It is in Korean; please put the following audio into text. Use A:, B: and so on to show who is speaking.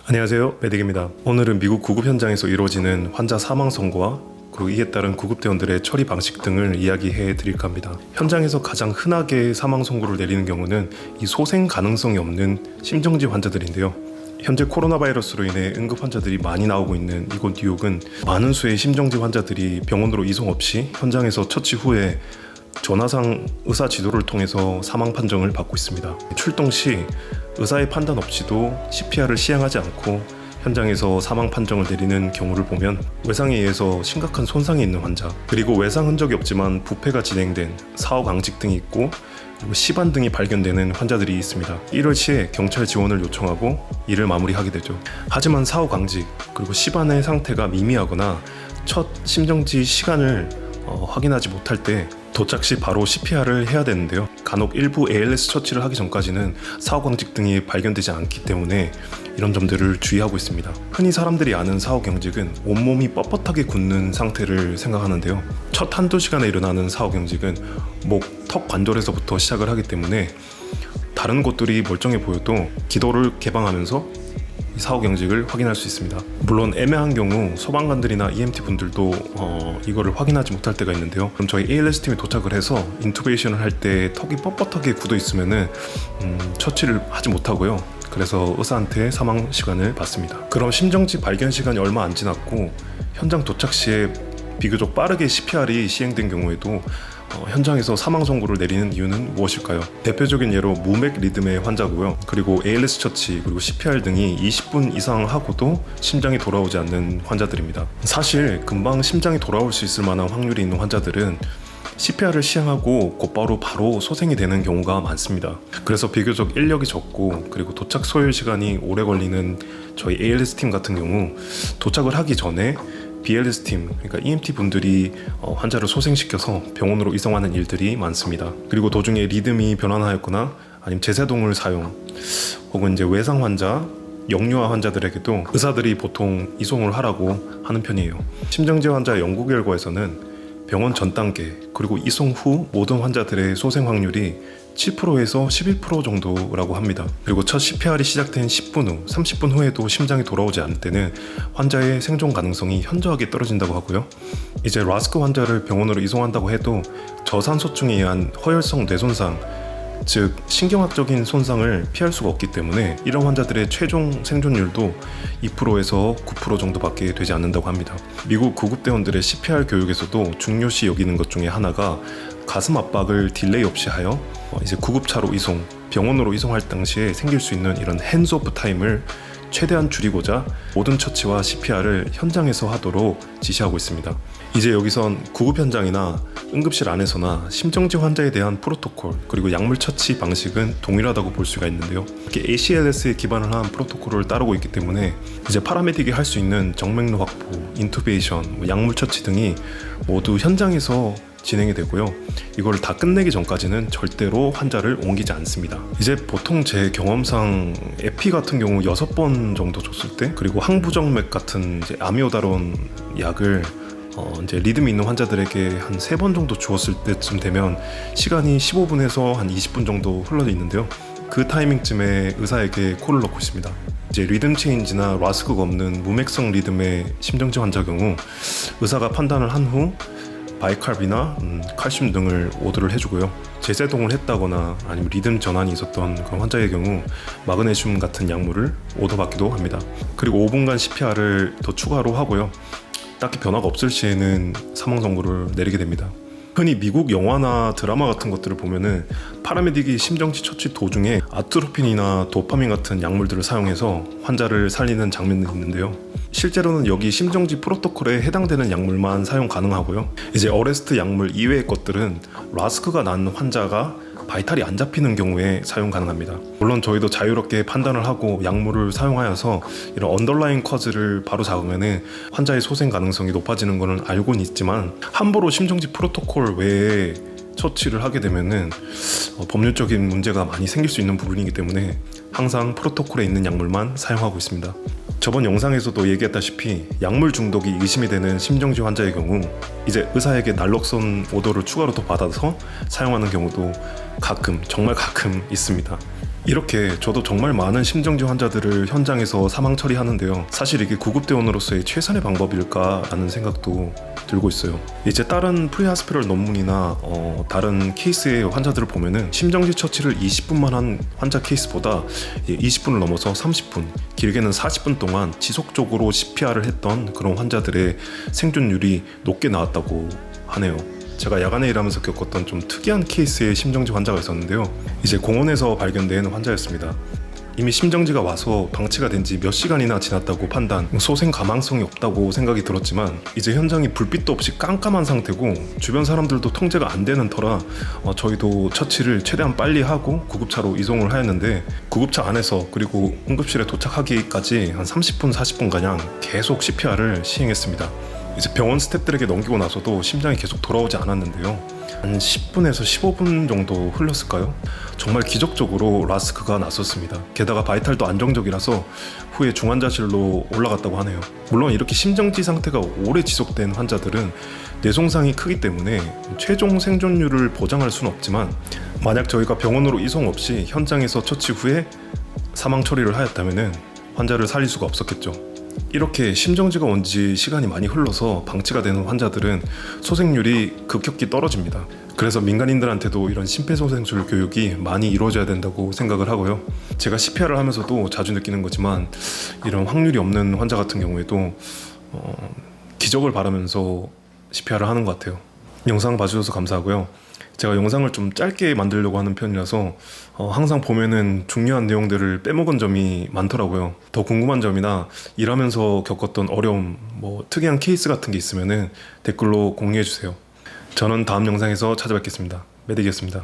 A: 안녕하세요, 메딕입니다. 오늘은 미국 구급 현장에서 이루어지는 환자 사망 선고와 그리고 이에 따른 구급대원들의 처리 방식 등을 이야기해 드릴까 합니다. 현장에서 가장 흔하게 사망 선고를 내리는 경우는 이 소생 가능성이 없는 심정지 환자들인데요. 현재 코로나 바이러스로 인해 응급 환자들이 많이 나오고 있는 이곳 뉴욕은 많은 수의 심정지 환자들이 병원으로 이송 없이 현장에서 처치 후에 전화상 의사 지도를 통해서 사망 판정을 받고 있습니다. 출동 시 의사의 판단 없이도 CPR을 시행하지 않고 현장에서 사망 판정을 내리는 경우를 보면 외상에 의해서 심각한 손상이 있는 환자, 그리고 외상 흔적이 없지만 부패가 진행된 사후 강직 등이 있고 그리고 시반 등이 발견되는 환자들이 있습니다. 이럴 시에 경찰 지원을 요청하고 일을 마무리하게 되죠. 하지만 사후 강직 그리고 시반의 상태가 미미하거나 첫 심정지 시간을 확인하지 못할 때 도착 시 바로 CPR을 해야 되는데요. 간혹 일부 ALS 처치를 하기 전까지는 사후경직 등이 발견되지 않기 때문에 이런 점들을 주의하고 있습니다. 흔히 사람들이 아는 사후경직은 온몸이 뻣뻣하게 굳는 상태를 생각하는데요. 첫 한두 시간에 일어나는 사후경직은 목, 턱 관절에서부터 시작을 하기 때문에 다른 곳들이 멀쩡해 보여도 기도를 개방하면서 사후경직을 확인할 수 있습니다. 물론 애매한 경우 소방관들이나 EMT 분들도 이거를 확인하지 못할 때가 있는데요. 그럼 저희 ALS 팀이 도착을 해서 인투베이션을 할 때 턱이 뻣뻣하게 굳어 있으면은 처치를 하지 못하고요. 그래서 의사한테 사망 시간을 받습니다. 그럼 심정지 발견 시간이 얼마 안 지났고 현장 도착 시에 비교적 빠르게 CPR이 시행된 경우에도 현장에서 사망 선고를 내리는 이유는 무엇일까요? 대표적인 예로 무맥 리듬의 환자고요. 그리고 ALS 처치 그리고 CPR 등이 20분 이상 하고도 심장이 돌아오지 않는 환자들입니다. 사실 금방 심장이 돌아올 수 있을 만한 확률이 있는 환자들은 CPR을 시행하고 곧바로 소생이 되는 경우가 많습니다. 그래서 비교적 인력이 적고 그리고 도착 소요 시간이 오래 걸리는 저희 ALS 팀 같은 경우 도착을 하기 전에 BLS 팀, 그러니까 EMT 분들이 환자를 소생시켜서 병원으로 이송하는 일들이 많습니다. 그리고 도중에 리듬이 변환하였거나 아니면 제세동을 사용 혹은 이제 외상 환자, 역류화 환자들에게도 의사들이 보통 이송을 하라고 하는 편이에요. 심정지 환자 연구 결과에서는 병원 전 단계 그리고 이송 후 모든 환자들의 소생 확률이 7%에서 11% 정도라고 합니다. 그리고 첫 CPR이 시작된 10분 후, 30분 후에도 심장이 돌아오지 않을 때는 환자의 생존 가능성이 현저하게 떨어진다고 하고요. 이제 라스크 환자를 병원으로 이송한다고 해도 저산소증에 의한 허혈성 뇌손상, 즉 신경학적인 손상을 피할 수가 없기 때문에 이런 환자들의 최종 생존율도 2%에서 9% 정도밖에 되지 않는다고 합니다. 미국 구급대원들의 CPR 교육에서도 중요시 여기는 것 중에 하나가 가슴 압박을 딜레이 없이 하여 이제 구급차로 이송, 병원으로 이송할 당시에 생길 수 있는 이런 핸즈오프 타임을 최대한 줄이고자 모든 처치와 CPR을 현장에서 하도록 지시하고 있습니다. 이제 여기선 구급 현장이나 응급실 안에서나 심정지 환자에 대한 프로토콜 그리고 약물 처치 방식은 동일하다고 볼 수가 있는데요. 이렇게 ACLS에 기반을 한 프로토콜을 따르고 있기 때문에 이제 파라메딕이 할 수 있는 정맥류 확보, 인투베이션, 약물 처치 등이 모두 현장에서 진행이 되고요. 이걸 다 끝내기 전까지는 절대로 환자를 옮기지 않습니다. 이제 보통 제 경험상 에피 같은 경우 6번 정도 줬을 때, 그리고 항부정맥 같은 이제 아미오다론 약을 이제 리듬이 있는 환자들에게 한 3번 정도 주었을 때쯤 되면 시간이 15분에서 한 20분 정도 흘러 있는데요. 그 타이밍쯤에 의사에게 콜을 넣고 있습니다. 이제 리듬 체인지나 라스크가 없는 무맥성 리듬의 심정지 환자 경우 의사가 판단을 한 후 바이칼비나 칼슘 등을 오더를 해주고요. 제세동을 했다거나 아니면 리듬 전환이 있었던 그런 환자의 경우 마그네슘 같은 약물을 오더받기도 합니다. 그리고 5분간 CPR을 더 추가로 하고요. 딱히 변화가 없을 시에는 사망 선고를 내리게 됩니다. 흔히 미국 영화나 드라마 같은 것들을 보면은 파라메딕이 심정지 처치 도중에 아트로핀이나 도파민 같은 약물들을 사용해서 환자를 살리는 장면이 있는데요. 실제로는 여기 심정지 프로토콜에 해당되는 약물만 사용 가능하고요. 이제 어레스트 약물 이외의 것들은 라스크가 난 환자가 바이탈이 안 잡히는 경우에 사용 가능합니다. 물론 저희도 자유롭게 판단을 하고 약물을 사용하여서 이런 언더라인 커즈를 바로 잡으면 환자의 소생 가능성이 높아지는 것은 알고는 있지만 함부로 심정지 프로토콜 외에 처치를 하게 되면은 법률적인 문제가 많이 생길 수 있는 부분이기 때문에 항상 프로토콜에 있는 약물만 사용하고 있습니다. 저번 영상에서도 얘기했다시피 약물 중독이 의심이 되는 심정지 환자의 경우 이제 의사에게 날록선 오더를 추가로 더 받아서 사용하는 경우도 가끔, 정말 가끔 있습니다. 이렇게 저도 정말 많은 심정지 환자들을 현장에서 사망 처리하는데요. 사실 이게 구급대원으로서의 최선의 방법일까라는 생각도 들고 있어요. 이제 다른 프리하스피럴 논문이나 다른 케이스의 환자들을 보면은 심정지 처치를 20분만 한 환자 케이스보다 20분을 넘어서 30분, 길게는 40분 동안 지속적으로 CPR을 했던 그런 환자들의 생존율이 높게 나왔다고 하네요. 제가 야간에 일하면서 겪었던 좀 특이한 케이스의 심정지 환자가 있었는데요. 이제 공원에서 발견된 환자였습니다. 이미 심정지가 와서 방치가 된 지 몇 시간이나 지났다고 판단, 소생 가망성이 없다고 생각이 들었지만 이제 현장이 불빛도 없이 깜깜한 상태고 주변 사람들도 통제가 안 되는 터라 저희도 처치를 최대한 빨리 하고 구급차로 이송을 하였는데, 구급차 안에서 그리고 응급실에 도착하기까지 한 30분, 40분가량 계속 CPR을 시행했습니다. 이제 병원 스태프들에게 넘기고 나서도 심장이 계속 돌아오지 않았는데요. 한 10분에서 15분 정도 흘렀을까요? 정말 기적적으로 라스크가 났었습니다. 게다가 바이탈도 안정적이라서 후에 중환자실로 올라갔다고 하네요. 물론 이렇게 심정지 상태가 오래 지속된 환자들은 뇌손상이 크기 때문에 최종 생존율을 보장할 수는 없지만, 만약 저희가 병원으로 이송 없이 현장에서 처치 후에 사망 처리를 하였다면 환자를 살릴 수가 없었겠죠. 이렇게 심정지가 온 지 시간이 많이 흘러서 방치가 되는 환자들은 소생률이 급격히 떨어집니다. 그래서 민간인들한테도 이런 심폐소생술 교육이 많이 이루어져야 된다고 생각을 하고요. 제가 CPR을 하면서도 자주 느끼는 거지만 이런 확률이 없는 환자 같은 경우에도 기적을 바라면서 CPR을 하는 것 같아요. 영상 봐주셔서 감사하고요. 제가 영상을 좀 짧게 만들려고 하는 편이라서 항상 보면은 중요한 내용들을 빼먹은 점이 많더라고요. 더 궁금한 점이나 일하면서 겪었던 어려움, 특이한 케이스 같은 게 있으면은 댓글로 공유해 주세요. 저는 다음 영상에서 찾아뵙겠습니다. 메딕이었습니다.